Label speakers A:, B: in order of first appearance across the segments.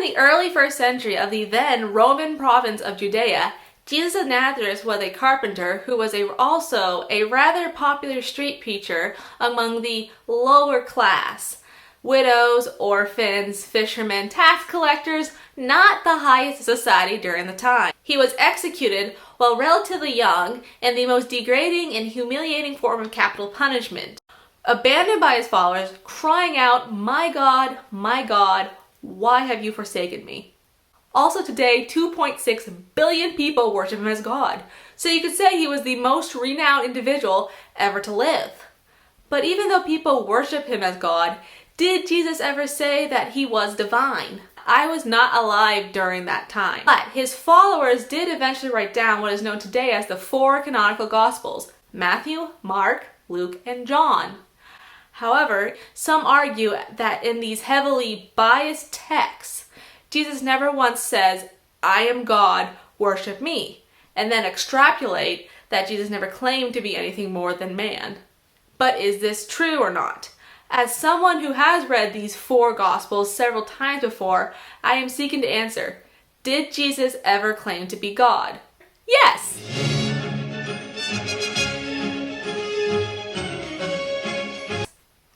A: the early 1st century of the then Roman province of Judea, Jesus of Nazareth was a carpenter who was also a rather popular street preacher among the lower class. Widows, orphans, fishermen, tax collectors, not the highest society during the time. He was executed while relatively young in the most degrading and humiliating form of capital punishment. Abandoned by his followers, crying out, my God, why have you forsaken me?" Also today, 2.6 billion people worship him as God. So you could say he was the most renowned individual ever to live. But even though people worship him as God, did Jesus ever say that he was divine? I was not alive during that time. But his followers did eventually write down what is known today as the Four Canonical Gospels: Matthew, Mark, Luke, and John. However, some argue that in these heavily biased texts, Jesus never once says, "I am God, worship me," and then extrapolate that Jesus never claimed to be anything more than man. But is this true or not? As someone who has read these four Gospels several times before, I am seeking to answer, did Jesus ever claim to be God? Yes!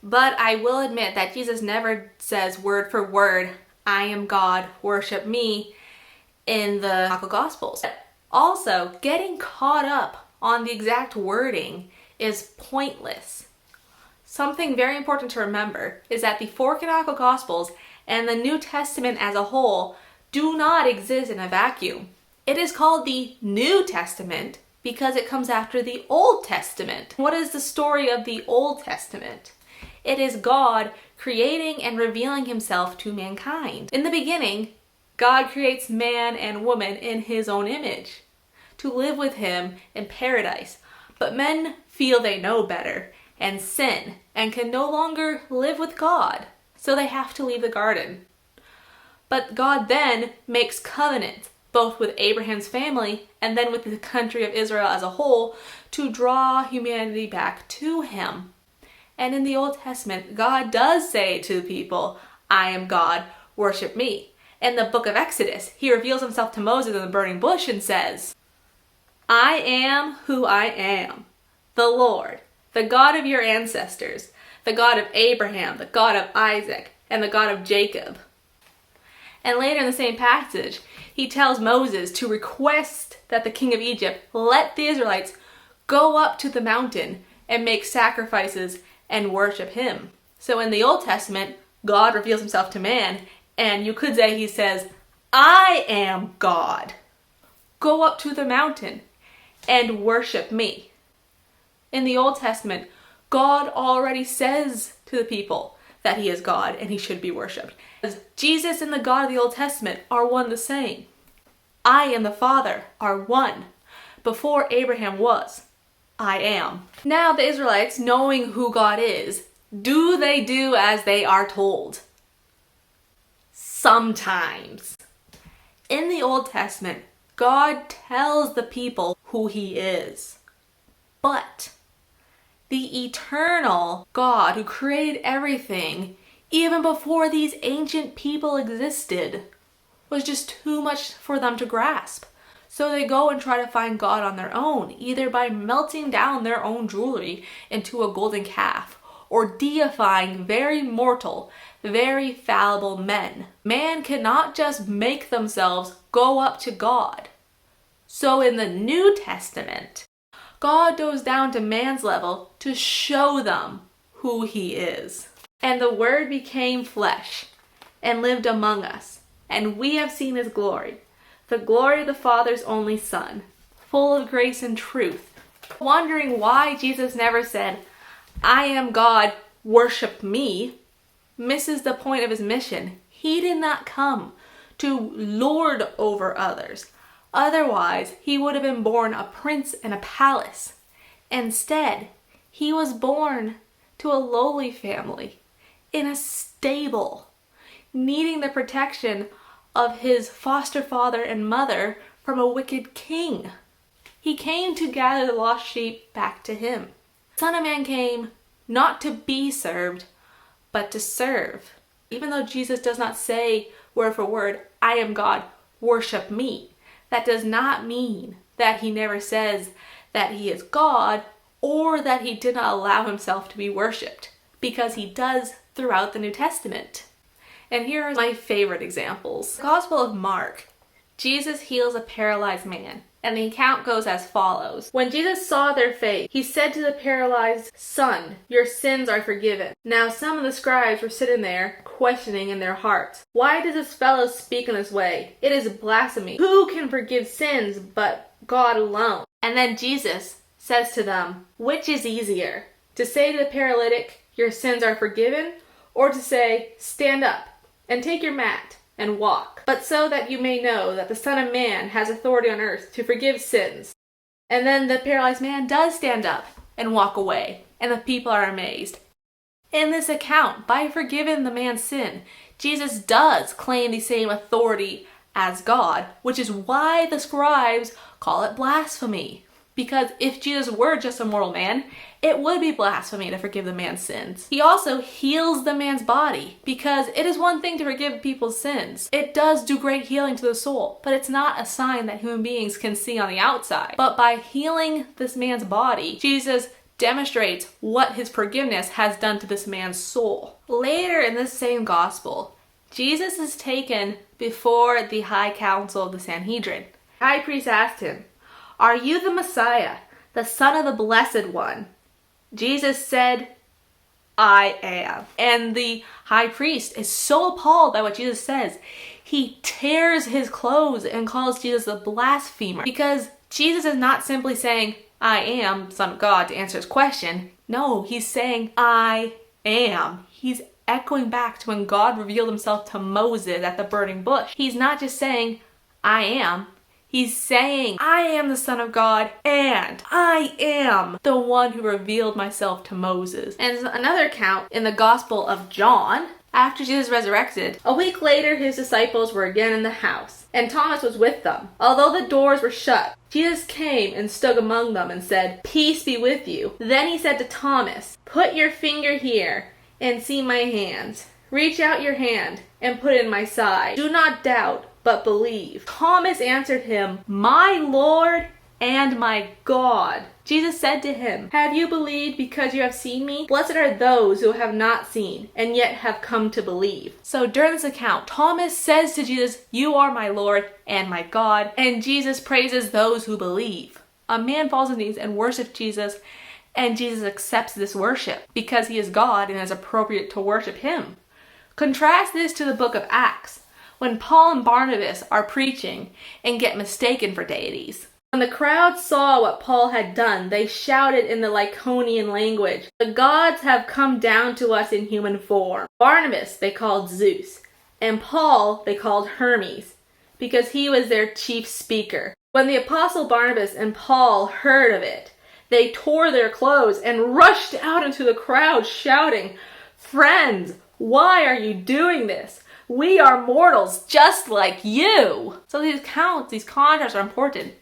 A: But I will admit that Jesus never says word for word, "I am God, worship me," in the Canonical Gospels. Also, getting caught up on the exact wording is pointless. Something very important to remember is that the Four Canonical Gospels and the New Testament as a whole do not exist in a vacuum. It is called the New Testament because it comes after the Old Testament. What is the story of the Old Testament? It is God creating and revealing himself to mankind. In the beginning, God creates man and woman in his own image to live with him in paradise. But men feel they know better and sin and can no longer live with God, so they have to leave the garden. But God then makes covenants, both with Abraham's family and then with the country of Israel as a whole, to draw humanity back to him. And in the Old Testament, God does say to the people, "I am God, worship me." In the book of Exodus, he reveals himself to Moses in the burning bush and says, "I am who I am, the Lord, the God of your ancestors, the God of Abraham, the God of Isaac, and the God of Jacob." And later in the same passage, he tells Moses to request that the king of Egypt let the Israelites go up to the mountain and make sacrifices and worship him. So in the Old Testament, God reveals himself to man, and you could say he says, "I am God. Go up to the mountain and worship me." In the Old Testament, God already says to the people that he is God and he should be worshipped. As Jesus and the God of the Old Testament are one the same. I and the Father are one. Before Abraham was, I am. Now the Israelites, knowing who God is, do they do as they are told? Sometimes. In the Old Testament, God tells the people who he is. But the eternal God who created everything, even before these ancient people existed, was just too much for them to grasp. So they go and try to find God on their own, either by melting down their own jewelry into a golden calf, or deifying very mortal, very fallible men. Man cannot just make themselves go up to God. So in the New Testament, God goes down to man's level to show them who he is. And the Word became flesh and lived among us, and we have seen his glory, the glory of the Father's only Son, full of grace and truth. Wondering why Jesus never said, "I am God, worship me," misses the point of his mission. He did not come to lord over others. Otherwise, he would have been born a prince in a palace. Instead, he was born to a lowly family, in a stable, needing the protection of his foster father and mother from a wicked king. He came to gather the lost sheep back to him. The Son of Man came not to be served, but to serve. Even though Jesus does not say word for word, I am God, worship me. That does not mean that he never says that he is God or that he did not allow himself to be worshipped, because he does throughout the New Testament. And here are my favorite examples. The Gospel of Mark. Jesus heals a paralyzed man, and the account goes as follows. When Jesus saw their faith, he said to the paralyzed, "Son, your sins are forgiven." Now some of the scribes were sitting there, questioning in their hearts, "Why does this fellow speak in this way? It is blasphemy. Who can forgive sins but God alone?" And then Jesus says to them, "Which is easier, to say to the paralytic, 'Your sins are forgiven,' or to say, 'Stand up and take your mat and walk'? But so that you may know that the Son of Man has authority on earth to forgive sins." And then the paralyzed man does stand up and walk away, and the people are amazed. In this account, by forgiving the man's sin, Jesus does claim the same authority as God, which is why the scribes call it blasphemy. Because if Jesus were just a mortal man, it would be blasphemy to forgive the man's sins. He also heals the man's body, because it is one thing to forgive people's sins. It does do great healing to the soul, but it's not a sign that human beings can see on the outside. But by healing this man's body, Jesus demonstrates what his forgiveness has done to this man's soul. Later in this same gospel, Jesus is taken before the high council of the Sanhedrin. The high priest asked him, "Are you the Messiah, the Son of the Blessed One?" Jesus said, "I am." And the high priest is so appalled by what Jesus says, he tears his clothes and calls Jesus a blasphemer. Because Jesus is not simply saying, "I am Son of God," to answer his question. No, he's saying, "I am." He's echoing back to when God revealed himself to Moses at the burning bush. He's not just saying, "I am." He's saying, "I am the Son of God, and I am the one who revealed myself to Moses." And another account in the Gospel of John, after Jesus resurrected, a week later his disciples were again in the house, and Thomas was with them. Although the doors were shut, Jesus came and stood among them and said, "Peace be with you." Then he said to Thomas, "Put your finger here and see my hands. Reach out your hand and put it in my side. Do not doubt, but believe." Thomas answered him, "My Lord and my God." Jesus said to him, "Have you believed because you have seen me? Blessed are those who have not seen and yet have come to believe." So during this account, Thomas says to Jesus, "You are my Lord and my God," and Jesus praises those who believe. A man falls on his knees and worships Jesus, and Jesus accepts this worship because he is God and it is appropriate to worship him. Contrast this to the book of Acts, when Paul and Barnabas are preaching and get mistaken for deities. When the crowd saw what Paul had done, they shouted in the Lycaonian language, "The gods have come down to us in human form." Barnabas they called Zeus, and Paul they called Hermes, because he was their chief speaker. When the apostle Barnabas and Paul heard of it, they tore their clothes and rushed out into the crowd shouting, "Friends, why are you doing this? We are mortals just like you." So these accounts, these contrasts are important.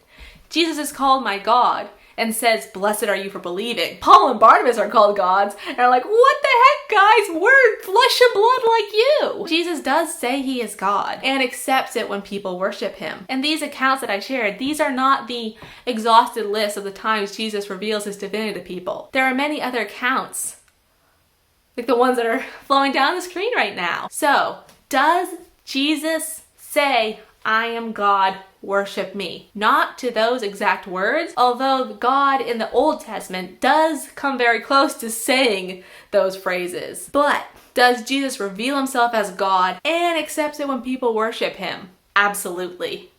A: Jesus is called my God and says, "Blessed are you for believing." Paul and Barnabas are called gods and are like, "What the heck, guys? We're flesh and blood like you." Jesus does say he is God and accepts it when people worship him. And these accounts that I shared, these are not the exhausted list of the times Jesus reveals his divinity to people. There are many other accounts, like the ones that are flowing down the screen right now. So, does Jesus say, "I am God, worship me"? Not to those exact words, although God in the Old Testament does come very close to saying those phrases. But does Jesus reveal himself as God and accepts it when people worship him? Absolutely.